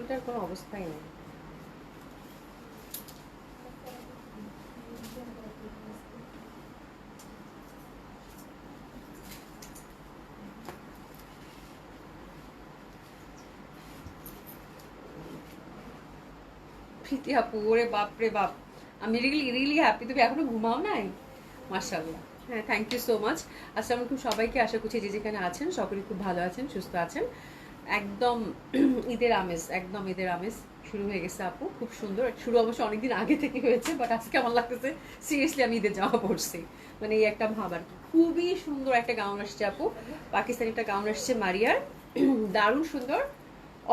চুলটার কোনো অবস্থাই নেই। প্রীতি আপু, ওরে বাপ রে বাপ, আমি রিয়েলি হ্যাপি। তুমি এখনো ঘুমাও নাই? মাশাআল্লাহ। হ্যাঁ, থ্যাংক ইউ সো মাচ। আসসালামু আলাইকুম সবাইকে, আশা করছি যে যেখানে আছেন সকলেই খুব ভালো আছেন, সুস্থ আছেন। একদম ঈদের আমেজ, একদম ঈদের আমেজ শুরু হয়ে গেছে আপু, খুব সুন্দর। শুরু অবশ্য অনেকদিন আগে থেকে হয়েছে, বাট আজকে আমার লাগতেছে সিরিয়াসলি আমি ঈদের জামা পরছি, মানে এই একটা ভাব আর কি। খুবই সুন্দর একটা গাউন আসছে আপু, পাকিস্তানি একটা গাউন আসছে মারিয়ার, দারুণ সুন্দর,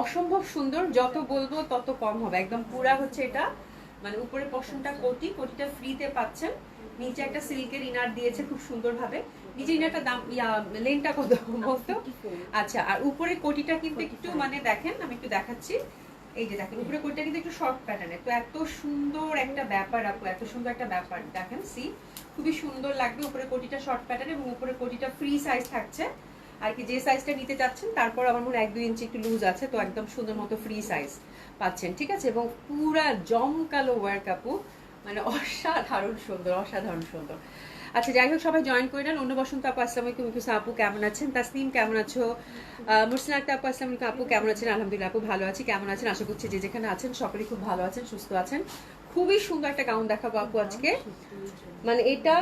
অসম্ভব সুন্দর। যত বলবো তত কম হবে, একদম পুরা হচ্ছে এটা, মানে উপরে পশমটা কোটিটা ফ্রিতে পাচ্ছেন, নিচে একটা সিল্কের ইনার দিয়েছে খুব সুন্দর ভাবে। নিচে ইনারটা দাম লেনটা কত বলতো? আচ্ছা, আর উপরে কোটিটা কিন্তু একটু মানে দেখেন, আমি একটু দেখাচ্ছি, এই যে দেখেন উপরে কোটিটা কিন্তু একটু শর্ট প্যাটার্নের, তো এত সুন্দর একটা ব্যাপার আপু, এত সুন্দর একটা ব্যাপার দেখেন, সি খুবই সুন্দর লাগবে। উপরে কোটিটা শর্ট প্যাটার্ন এবং উপরে কোটিটা ফ্রি সাইজ থাকছে আর কি, যে সাইজটা নিতে চাচ্ছেন। তারপর আমার মনে 1-2 ইঞ্চি একটু লুজ আছে, তো একদম সুন্দর মতো ফ্রি সাইজ পাচ্ছেন, ঠিক আছে। এবং পুরা জমকালো ওয়ার্ক আপু, মানে অসাধারণ সুন্দর, অসাধারণ সুন্দর। আচ্ছা, যাই হোক, সবাই জয়েন করে নেন। অন্য বসন্ত আপু আসসালামু আলাইকুম, ইকুসা আপু কেমন আছেন? তাসনিম কেমন আছো? মুহসিন আক্তার আপু আসসালামু আলাইকুম আপু কেমন আছেন? আলহামদুলিল্লাহ আপু ভালো আছি, কেমন আছেন? আশা করছি যে যেখানে আছেন সকলেই খুব ভালো আছেন, সুস্থ আছেন। খুবই সুন্দর একটা গাউন দেখাবো আপু আজকে, মানে এটা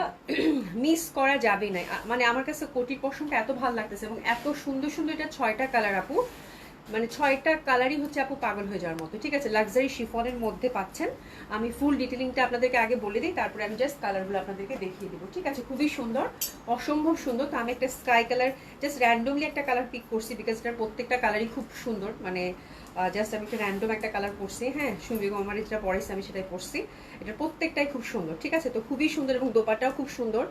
মিস করা যাবে না। মানে আমার কাছে কোটির পশমটা এত ভালো লাগতেছে এবং এত সুন্দর সুন্দর, এটা 6টা কালার আপু, মানে 6টা কালারই হচ্ছে আপু পাগল হয়ে যাওয়ার মতো, ঠিক আছে। লাক্সারি শিফনের মধ্যে পাচ্ছেন। আমি ফুল ডিটেলিংটা আপনাদেরকে আগে বলে দিই, তারপরে আমি জাস্ট কালারগুলো আপনাদেরকে দেখিয়ে দিব, ঠিক আছে। খুবই সুন্দর, অসম্ভব সুন্দর। তো আমি একটা স্কাই কালার জাস্ট র্যান্ডমলি একটা কালার পিক করছি, বিকজ এটার প্রত্যেকটা কালারই খুব সুন্দর, মানে জাস্ট আমি একটা র্যান্ডম একটা কালার পরছি। হ্যাঁ, সুমি আমার যেটা পরেছে আমি সেটাই পরছি, এটার প্রত্যেকটাই খুব সুন্দর, ঠিক আছে। তো খুবই সুন্দর এবং দোপাটাও খুব সুন্দর,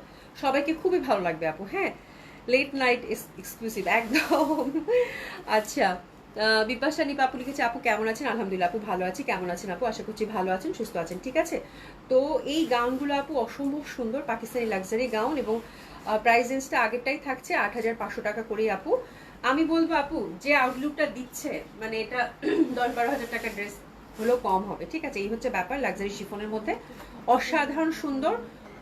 সবাইকে খুবই ভালো লাগবে আপু। হ্যাঁ, লেট নাইট এক্সক্লুসিভ একদম। আচ্ছা, বিপাশা নিপা আপু লিখেছে আপু কেমন আছেন? আলহামদুলিল্লাহ আপু ভালো আছি, কেমন আছেন আপু? আশা করছি ভালো আছেন, সুস্থ আছেন, ঠিক আছে। তো এই গাউনগুলো আপু অসম্ভব সুন্দর, পাকিস্তানি লাক্সারি গাউন, এবং প্রাইস রেঞ্জটা আগেরটাই থাকছে 8,500 টাকা করেই আপু। আমি বলবো আপু, যে আউটলুকটা দিচ্ছে, মানে এটা 10-12 হাজার টাকার ড্রেস হলেও কম হবে, ঠিক আছে। এই হচ্ছে ব্যাপার, লাক্সারি শিফনের মধ্যে অসাধারণ সুন্দর,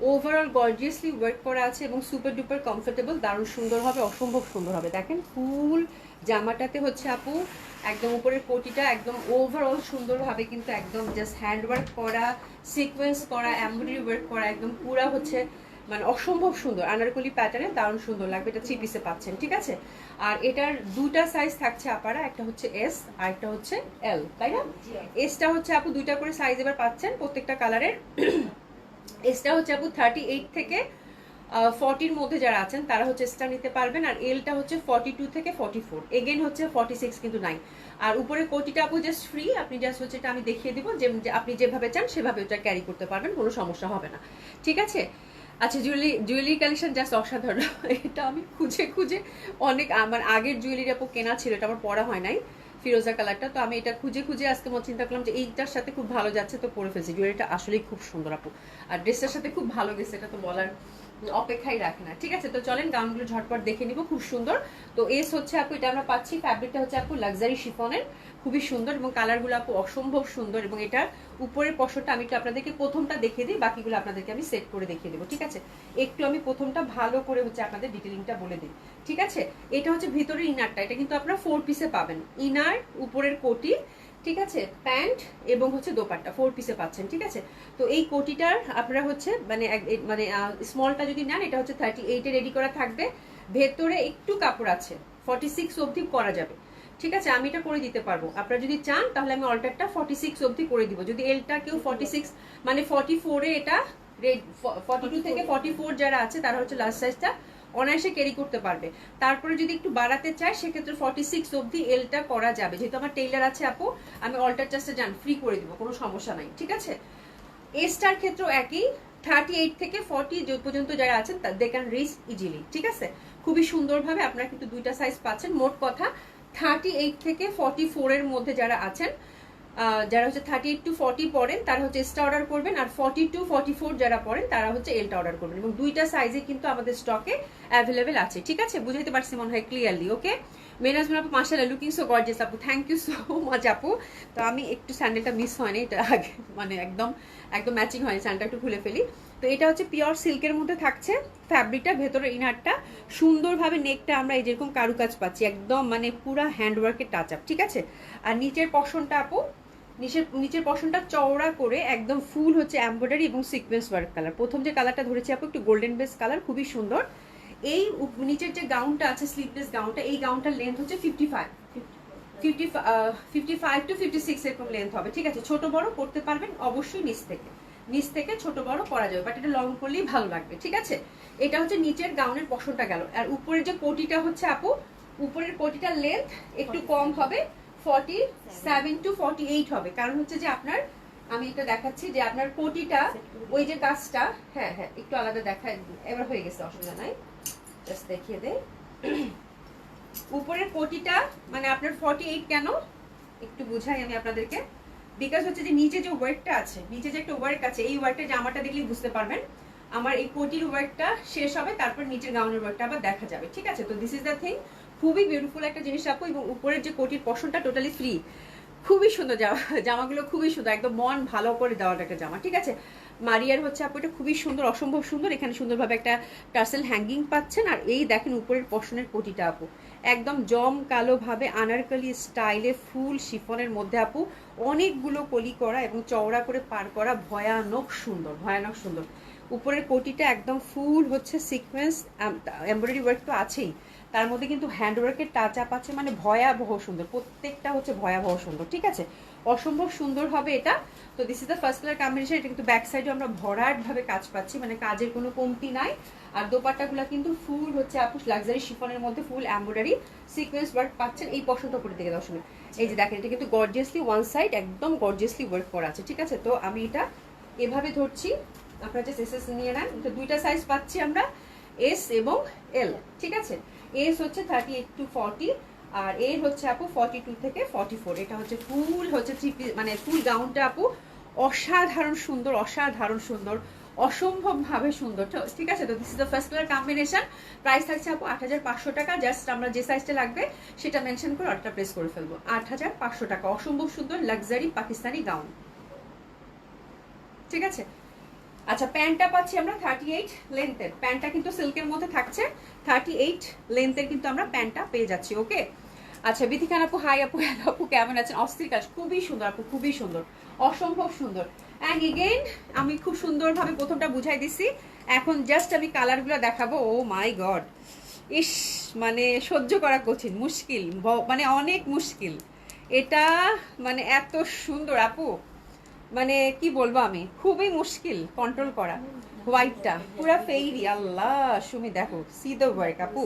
ওভারঅল গর্জিয়াসলি ওয়ার্ক করা আছে এবং সুপার ডুপার কমফোর্টেবল, দারুণ সুন্দর হবে, অসম্ভব সুন্দর হবে। দেখেন ফুল জামাটাতে হচ্ছে আপু একদম উপরের কোটিটা একদম ওভারঅল সুন্দরভাবে কিন্তু একদম জাস্ট হ্যান্ড ওয়ার্ক করা, সিকোয়েন্স করা, এমব্রয়ডারি ওয়ার্ক করা, একদম পুরা হচ্ছে মানে অসম্ভব সুন্দর আনারকলি প্যাটার্নে, দারুণ সুন্দর লাগবে। এটা 3 পিসে পাচ্ছেন, ঠিক আছে। আর এটার 2টা সাইজ থাকছে আপারা, একটা হচ্ছে এস আর একটা হচ্ছে এল, তাই না? এসটা হচ্ছে আপু 2টা করে সাইজ এবার পাচ্ছেন প্রত্যেকটা কালারের। এসটা হচ্ছে আপু 38 থেকে 40-র মধ্যে যারা আছেন তারা হচ্ছে এসটা নিতে পারবেন, আর এলটা হচ্ছে 42 থেকে 44, এগেন হচ্ছে 46 কিন্তু নাই। আর উপরে কোটিটা আপু জাস্ট ফ্রি, আপনি জাস্ট হচ্ছে এটা আমি দেখিয়ে দিব, যে আপনি যেভাবে চান সেভাবে ওটা ক্যারি করতে পারবেন, কোনো সমস্যা হবে না, ঠিক আছে। আচ্ছা, জুয়েলারি কালেকশন জাস্ট অসাধারণ। এটা আমি খুঁজে খুঁজে অনেক, আমার আগের জুয়েলারি আপু কেনা ছিল, এটা আমার পরা হয় নাই, ফিরোজা কালারটা। তো আমি এটা খুঁজে খুঁজে আজকে চিন্তা করলাম যে এইটার সাথে খুব ভালো যাচ্ছে, তো পরে ফেলছি। জুয়েলারিটা আসলেই খুব সুন্দর আপু, আর ড্রেসটার সাথে খুব ভালো গেছে, এটা তো বলার অপেক্ষাই রাখে না, ঠিক আছে। তো চলেন গাউনগুলো ঝটপট দেখে নিব, খুব সুন্দর। তো এস হচ্ছে আপু, এটা আমরা পাচ্ছি, ফ্যাব্রিকটা হচ্ছে আপু লাক্সারি শিফনের, খুবই সুন্দর এবং কালারগুলো আপু অসম্ভব সুন্দর। এবং এটার উপরের পশরটা আমি একটু আপনাদেরকে প্রথমটা দেখিয়ে দিই, বাকিগুলো আপনাদেরকে আমি সেট করে দেখিয়ে দেবো, ঠিক আছে। একটু আমি প্রথমটা ভালো করে হচ্ছে আপনাদের ডিটেলিংটা বলে দিই, ঠিক আছে। এটা হচ্ছে ভিতরের ইনারটা, এটা কিন্তু আপনারা 4 পিসে পাবেন, ইনার, উপরের কোটি, ঠিক আছে, প্যান্ট এবং হচ্ছে দোপাট্টা 4 পিসে পাচ্ছেন, ঠিক আছে। তো এই কোটিটার আপনারা হচ্ছে মানে স্মলটা যদি নেন, এটা হচ্ছে 38-এ রেডি করা থাকবে, ভেতরে একটু কাপড় আছে, 46 অবধি করা যাবে, ঠিক আছে। আমি এটা করে দিতে পারবো, আপনারা যদি চান তাহলে আমি অল্টারটা 46 অবধি করে দিব। যদি এলটা কেউ 46 মানে 44-এ, এটা 42 থেকে 44 যারা আছে তারা হচ্ছে লাস্ট সাইজটা অনায়াসে ক্যারি করতে পারবে। তারপরে যদি একটু বাড়াতে চায় সেক্ষেত্রে 46 অবধি এলটা করা যাবে, যেহেতু আমার টেইলার আছে আপু, আমি অল্টার জাস্টে যান ফ্রি করে দিব, কোনো সমস্যা নাই, ঠিক আছে। এস্টার ক্ষেত্রেও একই, 38 থেকে 40 পর্যন্ত যারা আছেন দে ক্যান রিচ ইজিলি, ঠিক আছে। খুবই সুন্দরভাবে আপনারা কিন্তু 2টা সাইজ পাচ্ছেন। মোট কথা 38 থেকে 44-এর মধ্যে যারা আছেন, যারা হচ্ছে 38 to 40 পড়েন তারা হচ্ছে এসটা অর্ডার করবেন, আর 40 to 44 যারা পড়েন তারা হচ্ছে এলটা অর্ডার করবেন, এবং 2টা সাইজে কিন্তু আমাদের স্টকে অ্যাভেলেবেল আছে, ঠিক আছে। বুঝাইতে পারছি মনে হয় ক্লিয়ারলি? ওকে, মেনাজমান আপু মাশাআল্লাহ লুকিং সো গর্জিয়াস আপু, থ্যাংক ইউ সো মাচ আপু। তো আমি একটু স্যান্ডেলটা মিস হয়নি, এটা আগে মানে একদম একদম ম্যাচিং হয়নি, স্যান্ডেলটা একটু খুলে ফেলি। তো এটা হচ্ছে পিওর সিল্কের মধ্যে থাকছে ফ্যাব্রিকটা, ভেতরে ইনারটা সুন্দরভাবে নেকটা আমরা এই যেরকম কারুকাজ পাচ্ছি, একদম মানে পুরা হ্যান্ডওয়ার্কের টাচ আপ, ঠিক আছে। আর নিচের পশনটা আপু, নিচের পশনটা চওড়া করে একদম ফুল হচ্ছে এমব্রয়ডারি এবং সিকোয়েন্স ওয়ার্ক কালার। প্রথম যে কালারটা ধরেছি আপু একটু গোল্ডেন বেস কালার, খুবই সুন্দর। এই নিচের যে গাউনটা আছে স্লিভলেস গাউনটা, এই গাউনটার লেন্থ হচ্ছে 55 টু 56 এরকম লেন্থ হবে, ঠিক আছে। ছোট বড় করতে পারবেন অবশ্যই, নিচ থেকে ছোট বড় করা যাবে, বাট এটা লং করলেই ভালো লাগবে, ঠিক আছে। এটা হচ্ছে নিচের গাউনের পশনটা গেল। আর উপরের যে কোটিটা হচ্ছে আপু, উপরের কোটিটার লেন্থ একটু কম হবে, 47 টু 48 হবে। কারণ হচ্ছে যে আপনার, আমি এটা দেখাচ্ছি যে আপনার কোটিটা ওই যে কাজটা, হ্যাঁ হ্যাঁ একটু আলাদা দেখায়, এবার হয়ে গেছে, অসুবিধা নাই, জাস্ট দেখিয়ে দেই। উপরের কোটিটা মানে আপনার 48 কেন একটু বুঝাই আমি আপনাদেরকে। বিকজ হচ্ছে যে নিচে যে ওয়ার্কটা আছে, নিচে যে একটা ওয়ার্ক আছে, এই ওয়ার্কটা জামাটা দেখলেই বুঝতে পারবেন। আমার এই কোটির ওয়ার্কটা শেষ হবে, তারপর নিচের গাউনের ওয়ার্কটা আবার দেখা যাবে, ঠিক আছে। তো দিস ইজ দ্য থিং, খুবই বিউটিফুল একটা জিনিস আপু। এবং উপরের যে কোটির পশনটা টোটালি ফ্রি, খুবই সুন্দর জামাগুলো, খুবই সুন্দর, একদম মন ভালো করে দেওয়ার একটা জামা, ঠিক আছে। মারিয়ার হচ্ছে আপু এটা খুবই সুন্দর, অসম্ভব সুন্দর। এখানে সুন্দরভাবে একটা টার্সেল হ্যাঙ্গিং পাচ্ছেন। আর এই দেখেন উপরের পশনের কোটিটা আপু, একদম জম কালো ভাবে আনারকলি স্টাইলে ফুল শিফনের মধ্যে আপু, অনেকগুলো কলি করা এবং চওড়া করে পার করা, ভয়ানক সুন্দর, ভয়ানক সুন্দর। উপরের কোটিটা একদম ফুল হচ্ছে সিকোয়েন্স এমব্রয়ডারি ওয়ার্ক তো আছেই, তার মধ্যে কিন্তু হ্যান্ডওয়ার্কের টাচ আপ আছে, মানে ভয়াবহ সুন্দর, প্রত্যেকটা হচ্ছে ভয়াবহ সুন্দর, ঠিক আছে। অসম্ভব সুন্দর হবে এটা। তো this is the first colour combination. এটা কিন্তু ব্যাক সাইডে আমরা ভরাট ভাবে কাজ পাচ্ছি, মানে কাজের কোনো কমতি নাই। আর দোপাট্টাগুলো কিন্তু ফুল হচ্ছে আপু লাক্সারি শিফনের মধ্যে ফুল এমব্রয়ডারি সিকোয়েন্স ওয়ার্ক পাচ্ছেন। এই পশনটা উপরে দিকে দর্শনে এই যে দেখেন, এটা কিন্তু গর্জিয়াসলি ওয়ান সাইড একদম গর্জিয়াসলি ওয়ার্ক করা আছে, ঠিক আছে। তো আমি এটা এভাবে ধরছি, আপনারা যে এসএস নিয়ে নেন। এটা দুইটা সাইজ পাচ্ছি আমরা, এস এবং এল, ঠিক আছে। এস হচ্ছে 38 টু 40, আর এর হচ্ছে আপু 42 থেকে 44। এটা হচ্ছে ফুল হচ্ছে মানে ফুল গাউনটা আপু অসাধারণ সুন্দর, অসাধারণ সুন্দর, অসম্ভব ভাবে সুন্দর, ঠিক আছে। তো this is the first colour combination. Price থাকছে আপু 8500 টাকা। জাস্ট আমরা যে সাইজটা লাগবে সেটা মেনশন করে অর্ডারটা প্লেস করে ফেলবো। 8500 টাকা, অসম্ভব সুন্দর লাক্সারি পাকিস্তানি গাউন, ঠিক আছে। আচ্ছা, প্যান্টটা পাচ্ছি আমরা 38 লেন্থের, প্যান্টটা কিন্তু সিল্কের মধ্যে থাকছে, 38 লেন্থের কিন্তু আমরা প্যান্টটা পেয়ে যাচ্ছি, ওকে। আচ্ছা, বিথিখান আপু হাই আপু, হ্যালো আপু, কেমন আছেন? অস্থির কাজ, খুবই সুন্দর আপু, খুবই সুন্দর, অসম্ভব সুন্দর। অ্যান্ড এগেইন আমি খুব সুন্দরভাবে প্রথমটা বুঝাই দিছি, এখন জাস্ট আমি কালারগুলো দেখাবো। ও মাই গড, ইস মানে সহ্য করা কঠিন, মুশকিল, মানে অনেক মুশকিল এটা, মানে এত সুন্দর আপু, মানে কি বলবো আমি, খুবই মুশকিল কন্ট্রোল করা। হোয়াইটটা পুরা ফেইরি, আল্লাহ সুমি দেখো, সি দ্য ওয়ার্ক আপু,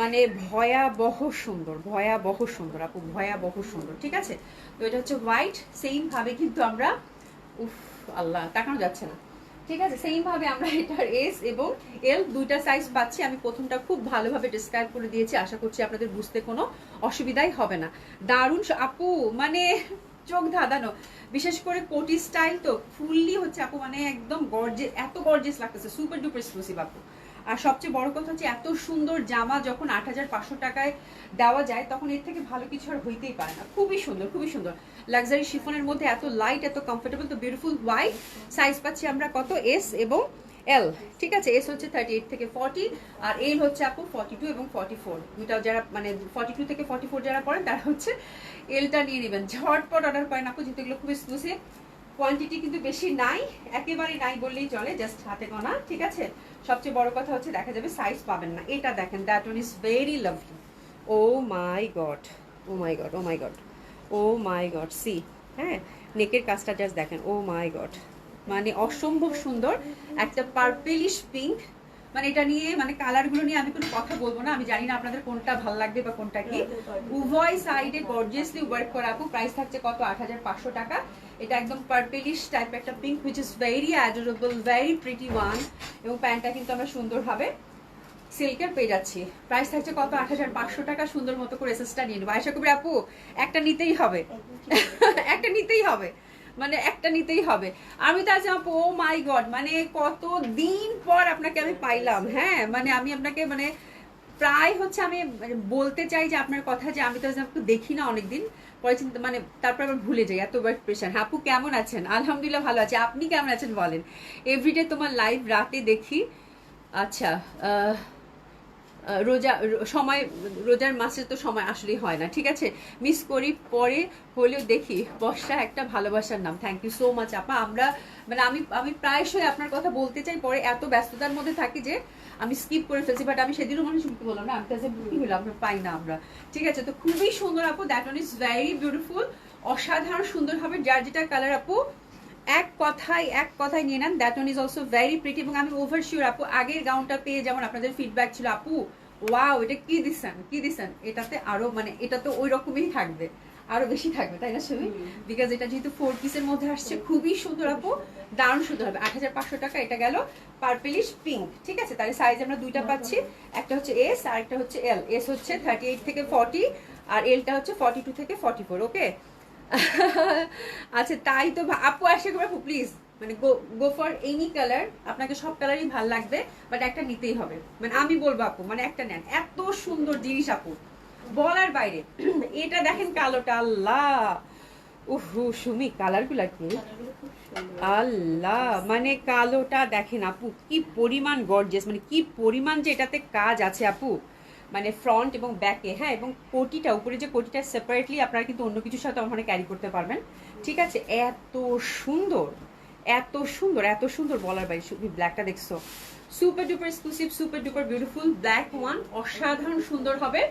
মানে ভয়াবহ সুন্দর, ভয়াবহ সুন্দর আপু, ভয়াবহ সুন্দর, ঠিক আছে। তো এটা হচ্ছে হোয়াইট, সেম ভাবে কিন্তু আমরা, উফ আল্লাহ তাকানো যাচ্ছে না, ঠিক আছে। সেম ভাবে আমরা এটার এস এবং এল দুইটা সাইজ পাচ্ছি। আমি প্রথমটা খুব ভালোভাবে ডিসক্রাইব করে দিয়েছি, আশা করছি আপনাদের বুঝতে কোনো অসুবিধাই হবে না। দারুণ আপু, মানে চোখ ধাঁধানো, বিশেষ করে কোটি স্টাইল তো ফুললি হচ্ছে আপু, মানে একদম গর্জিয়াস, এত গর্জিয়াস লাগতেছে, সুপার ডুপার এক্সক্লুসিভ আপু। আর সবচেয়ে বড় কথা হচ্ছে এত সুন্দর জামা যখন 8500 টাকায় দেওয়া যায়, তখন এর থেকে ভালো কিছু আর হইতেই পারে না। খুবই সুন্দর, খুবই সুন্দর লাক্সারি শিফনের মধ্যে, এত লাইট, এত কমফোর্টেবল। তো বিউটিফুল হোয়াইট, সাইজ পাচ্ছি আমরা কত, এস এবং এল, ঠিক আছে। এস হচ্ছে 38 থেকে 40, আর এল হচ্ছে আপু 42 এবং 44। দুইটা যারা মানে 42 থেকে 44 যারা পড়েন তারা হচ্ছে এলটা নিয়ে নেবেন, ঝটপট অর্ডার করেন আপু, যেহেতু এগুলো খুব এক্সক্লুসিভ। কোয়ান্টিটি কিন্তু বেশি নাই, একেবারেই নাই বললেই চলে, জাস্ট হাতে গোনা, ঠিক আছে। সবচেয়ে বড় কথা হচ্ছে দেখা যাবে সাইজ পাবেন না। এটা দেখেন, that one is very lovely. Oh my god, oh my god, oh my god, oh my god, see, হ্যাঁ নেকের কাজটা জাস্ট দেখেন, ও মাই গড, মানে অসম্ভব সুন্দর একটা পার্পেলিশ পিঙ্ক। মানে এটা নিয়ে, মানে কালারগুলো নিয়ে আমি কোনো কথা বলবো না, আমি জানি না আপনাদের কোনটা ভালো লাগবে বা কোনটা কি। উভয় সাইডে গর্জিয়াসলি ওয়ার্ক করা আপু। প্রাইস থাকছে কত, 8500 টাকা। এটা একদম পার্পেলিশ টাইপ একটা pink, which is very adorable, very pretty one. এবং প্যান্টটা কিন্তু আমরা সুন্দরভাবে সিল্কের পেয়ে যাচ্ছি। প্রাইস থাকছে কত, 8500 টাকা। সুন্দর মতো করে এসএসটা নিয়ে নেবো। আশা করি আপু একটা নিতেই হবে, একটা নিতেই হবে, মানে একটা নিতেই হবে। আমি তো আছি আপু, ও মাই গড, মানে কত দিন পর আপনাকে আমি পাইলাম, হ্যাঁ মানে আমি আপনাকে মানে প্রায় হচ্ছে আমি মানে বলতে চাই যে আপনার কথা যে আমি তো আপু দেখি না অনেকদিন, পরে চিন্তা মানে তারপর আবার ভুলে যাই, এতবার প্রেশার। আপু কেমন আছেন? আলহামদুলিল্লাহ ভালো আছে, আপনি কেমন আছেন বলেন? এভরিডে তোমার লাইভ রাতে দেখি। আচ্ছা, রোজা সময়, রোজার মাসে তো সময় আসলেই হয় না, ঠিক আছে, মিস করি, পরে হলেও দেখি। বর্ষা একটা ভালোবাসার নাম, থ্যাংক ইউ সো মাচ আপা। আমরা মানে আমি আমি প্রায়শই আপনার কথা বলতে চাই, পরে এত ব্যস্ততার মধ্যে থাকি যে আমি স্কিপ করে ফেলছি। বাট আমি সেদিনও মনে শুনতে বললাম না, আমি কাছে কি হলো আমরা পাই না আমরা, ঠিক আছে। তো খুবই সুন্দর আপু, that one is very beautiful, অসাধারণ সুন্দর হবে। যার যেটা কালার আপু এক কথায় নিয়ে নেন, that one is also very pretty. এবং আমি ওভার শিওর আপু আগের গাউনটা পেয়ে যেমন আপনাদের ফিডব্যাক ছিল আপু ওয়াও এটা কি দিছেন, এটাতে আরো মানে এটা তো ওই রকমই থাকবে, আরো বেশি থাকবে, তাই না সবই? বিকজ এটা যেহেতু 4 পিসের মধ্যে আসছে, খুবই সুন্দর আপু, দারুণ সুন্দর হবে। 8500 টাকা, এটা গেল পার্পলিশ পিঙ্ক, ঠিক আছে। তাহলে সাইজ আমরা দুইটা পাচ্ছি, একটা হচ্ছে এস আর একটা হচ্ছে এল। এস হচ্ছে 38 থেকে 40 আর এলটা হচ্ছে 42 থেকে 44, ওকে। আচ্ছা তাই তো আপু, আশা করি আপু প্লিজ মানে গো ফর এনি কালার, আপনাকে সব কালারই ভালো লাগবে, বাট একটা নিতেই হবে, মানে আমি বলবো আপু মানে একটা নেন, এত সুন্দর জিনিস আপু বলার বাইরে। এটা দেখেন কালোটা, আল্লাহ উহু সুমি কালারগুলা কি আল্লাহ, মানে কালোটা দেখেন আপু কি পরিমাণ গর্জিয়াস, মানে কি পরিমাণ যে এটাতে কাজ আছে আপু, মানে ফ্রন্ট এবং ব্যাকে, হ্যাঁ, এবং কোটিটা উপরে যে কোটিটা সেপারেটলি আপনারা কিন্তু অন্য কিছুর সাথে ওখানে ক্যারি করতে পারবেন, ঠিক আছে। এত সুন্দর এত সুন্দর এত সুন্দর বলার বাইরে। শুধু ব্ল্যাকটা দেখছো, super duper exclusive, super duper beautiful black one, অসাধারণ সুন্দর হবে।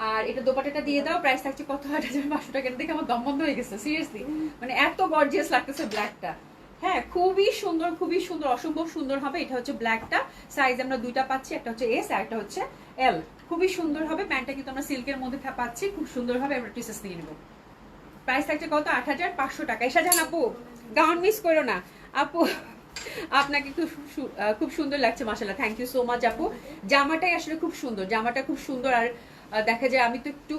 আর এটা দোপাটাটা দিয়ে দাও, প্রাইস থাকছে কত? 8500 টাকা। দেখে আমার দম বন্ধ হয়ে গেছে সিরিয়াসলি, মানে এত গর্জিয়াস লাগতেছে ব্ল্যাকটা। হ্যাঁ খুবই সুন্দর, অসম্ভব সুন্দর হবে। এটা হচ্ছে ব্ল্যাকটা, সাইজ আমরা দুইটা পাচ্ছি, একটা হচ্ছে এস আর একটা হচ্ছে এল। খুবই সুন্দর হবে, প্যান্টটা কিন্তু আমরা সিল্কের মধ্যে পাচ্ছি, খুব সুন্দর হবে। আমরা টিসেস নিয়ে নেবো। প্রাইস থাকছে কত? 8500 টাকা। এসা যান আপু, গাউন মিস করো না আপু, আপনাকে খুব সুন্দর লাগছে মাশাআল্লাহ, থ্যাংক ইউ সো মাচ আপু। জামাটাই আসলে খুব সুন্দর, জামাটা খুব সুন্দর। আর দেখা যায় আমি তো একটু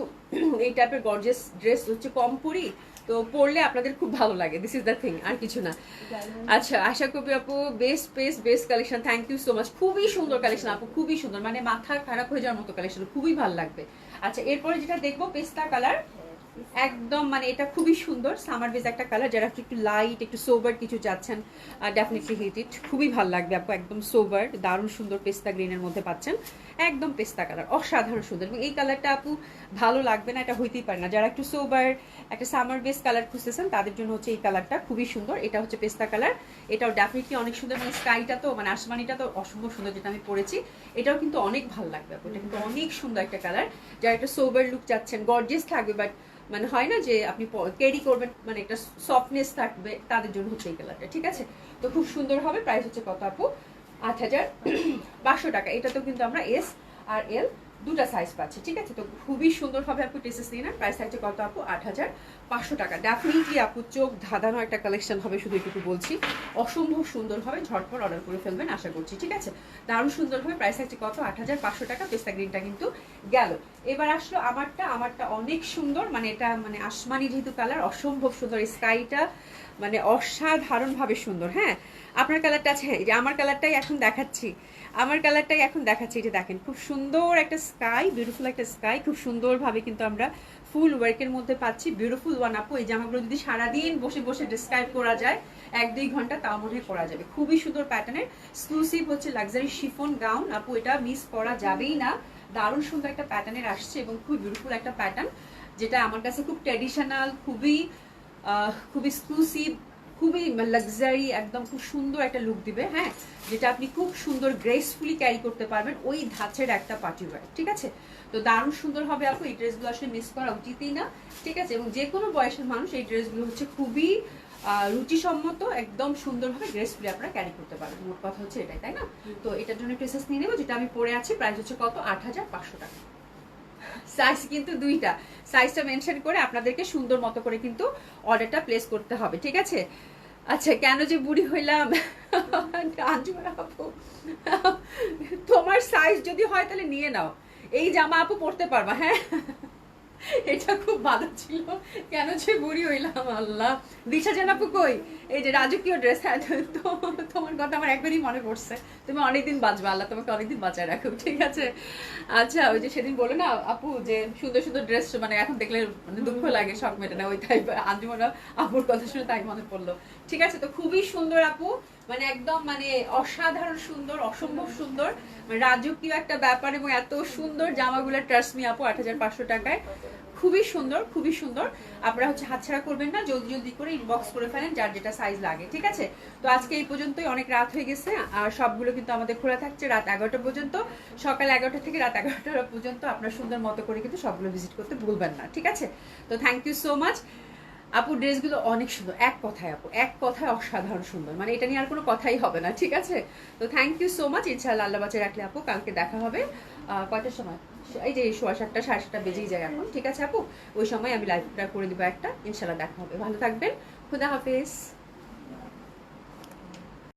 এই টাইপের গর্জিয়াস ড্রেস হচ্ছে কম পরি, তো পরলে আপনাদের খুব ভালো লাগে, দিস ইজ দ্য থিং, আর কিছু না। আচ্ছা আশা করি আপু best collection, thank you so much. খুবই সুন্দর কালেকশন আপু, খুবই সুন্দর, মানে মাথা খারাপ হয়ে যাওয়ার মতো কালেকশন, খুবই ভালো লাগবে। আচ্ছা এরপরে যেটা দেখবো পেস্তা কালার, একদম মানে এটা খুবই সুন্দর সামার বেজ একটা কালার, যারা একটু লাইট একটু সোবার কিছু চাচ্ছেন ডেফিনেটলি হিট ইট, খুবই ভালো লাগবে আপু। একদম সোবার দারুণ সুন্দর পেস্তা গ্রিনের মধ্যে পাচ্ছেন, একদম পেস্তা কালার, অসাধারণ সুন্দর। এবং এই কালারটা আপু ভালো লাগবে না এটা হইতেই পারে না, যারা একটু সোবার একটা সামার বেস কালার খুঁজতেছেন তাদের জন্য হচ্ছে এই কালারটা খুবই সুন্দর। এটা হচ্ছে পেস্তা কালার, এটাও ডেফিনেটলি অনেক সুন্দর, মানে স্কাইটা তো মানে আসমানিটা তো অসম্ভব সুন্দর, যেটা আমি পরেছি এটাও কিন্তু অনেক ভালো লাগবে আপু। এটা কিন্তু অনেক সুন্দর একটা কালার, যারা একটা সোবার লুক চাচ্ছেন, গর্জিয়াস থাকবে বাট মানে হয় না যে আপনি ক্যারি করবেন, মানে একটা সফটনেস থাকবে, তাদের জন্য হচ্ছে এই কালারটা, ঠিক আছে। তো খুব সুন্দর হবে। প্রাইস হচ্ছে কত আপু? 8500 টাকা। এটা তো কিন্তু আমরা এস আর এল দুটা সাইজ পাচ্ছি, ঠিক আছে। তো খুবই সুন্দর হবে আপু, টেসেস নিয়ে না। প্রাইস থাকছে কত আপু? 8500 টাকা। ডেফিনেটলি আপু চোখ ধাঁধানো একটা কালেকশন হবে, শুধু একটু বলছি, অসম্ভব সুন্দর হবে। ঝটপট অর্ডার করে ফেলবেন আশা করছি, ঠিক আছে। দারুণ সুন্দর হবে। প্রাইস থাকছে কত? 8500 টাকা। পেস্তা গ্রিনটা কিন্তু গেল। এবার আসলো আমারটা অনেক সুন্দর, মানে এটা মানে আসমানি যেহেতু কালার, অসম্ভব সুন্দর। স্কাইটা মানে অসাধারণভাবে সুন্দর। হ্যাঁ আপনার কালারটা আছে, যে আমার কালারটাই এখন দেখাচ্ছি, এটা দেখেন খুব সুন্দর একটা স্কাই, বিউটিফুল একটা স্কাই, খুব সুন্দরভাবে কিন্তু আমরা ফুল ওয়ার্কের মধ্যে পাচ্ছি। বিউটিফুল ওয়ান আপু, এই জামাগুলো যদি সারাদিন বসে বসে ডেসক্রাইব করা যায় 1-2 ঘন্টা, তাও মনে হয় করা যাবে। খুবই সুন্দর প্যাটার্নের এক্সক্লুসিভ হচ্ছে লাক্সারি শিফন গাউন আপু, এটা মিস করা যাবেই না। দারুণ সুন্দর একটা প্যাটার্নের আসছে এবং খুব বিউটিফুল একটা প্যাটার্ন, যেটা আমার কাছে খুব ট্র্যাডিশনাল, খুবই এক্সক্লুসিভ, খুবই লাক্সারি, একদম খুব সুন্দর একটা লুক দিবে। হ্যাঁ যেটা আপনি খুব সুন্দর গ্রেসফুলি ক্যারি করতে পারবেন, ওই ধাঁচের একটা পার্টি ওয়্যার, ঠিক আছে। তো দারুণ সুন্দর হবে আপু, এই ড্রেসগুলো আসলে মিস করা উচিতই না, ঠিক আছে। এবং যে কোনো বয়সের মানুষ এই ড্রেসগুলো হচ্ছে খুবই রুচিসম্মত, একদম সুন্দরভাবে গ্রেসফুলি আপনারা ক্যারি করতে পারবেন। মোট কথা হচ্ছে এটাই, তাই না? তো এটার জন্য প্রেসেস নিয়ে নেবো, যেটা আমি পরে আছি। প্রাইস হচ্ছে কত? 8500 টাকা। সাইজ কিন্তু দুইটা, সাইজটা মেনশন করে আপনাদেরকে সুন্দর মতো করে কিন্তু অর্ডারটা প্লেস করতে হবে, ঠিক আছে। আচ্ছা কেন যে বুড়ি হইলাম, আপু তোমার সাইজ যদি হয় তাহলে নিয়ে নাও, এই জামা আপু পরতে পারবা। হ্যাঁ এটা খুব ভালো ছিল, কেন যে বুড়ি হইলাম আল্লাহ। দিশা জানাপু কই? এই যে রাজকীয় ড্রেস, হ্যাঁ তো তোমার কথা আমার একবারই মনে পড়ছে। তুমি অনেকদিন বাঁচবে, আল্লাহ তোমাকে অনেকদিন বাঁচায় রাখুক, ঠিক আছে? আচ্ছা, ওই যে সেদিন বলে না আপু যে সুন্দর সুন্দর ড্রেস, মানে এখন দেখলে মানে দুঃখ লাগে, শখ মেটে না, ওই তাই আঞ্জুমানা আপুর কথা শুনে তাই মনে পড়লো। ঠিক আছে, তো খুবই সুন্দর আপু, মানে একদম মানে অসাধারণ সুন্দর, অসম্ভব সুন্দর, মানে রাজকীয় একটা ব্যাপার। এবং এত সুন্দর জামাগুলো, ট্রাস্ট মি আপু, ৮৫০০ টাকায় খুবই সুন্দর, খুবই সুন্দর। আপনারা হচ্ছে হাতছাড়া করবেন না, জলদি জলদি করে ইনবক্স করে ফেলেন যার যেটা সাইজ লাগে, ঠিক আছে? তো আজকে এই পর্যন্তই, অনেক রাত হয়ে গেছে। আর সবগুলো কিন্তু আমাদের খোলা থাকছে রাত 11টা পর্যন্ত, সকাল 11টা থেকে রাত 11টা পর্যন্ত। আপনার সুন্দর মতো করে কিন্তু সবগুলো ভিজিট করতে ভুলবেন না, ঠিক আছে? তো থ্যাংক ইউ সো মাচ আপু, ড্রেসগুলো অনেক সুন্দর, এক কথায় আপু, এক কথায় অসাধারণ সুন্দর, মানে এটা নিয়ে আর কোনো কথাই হবে না, ঠিক আছে? তো থ্যাংক ইউ সো মাচ। ইনশাআল্লাহ আল্লাহ বাঁচিয়ে রাখলে আপু, কালকে দেখা হবে কয়টার সময়? এই যে 7:15 7:30 বেজেই যায় এখন, ঠিক আছে আপু? ওই সময় আমি লাইভটা করে দিব একটা, ইনশাআল্লাহ দেখা হবে। ভালো থাকবেন, খুদা হাফেজ।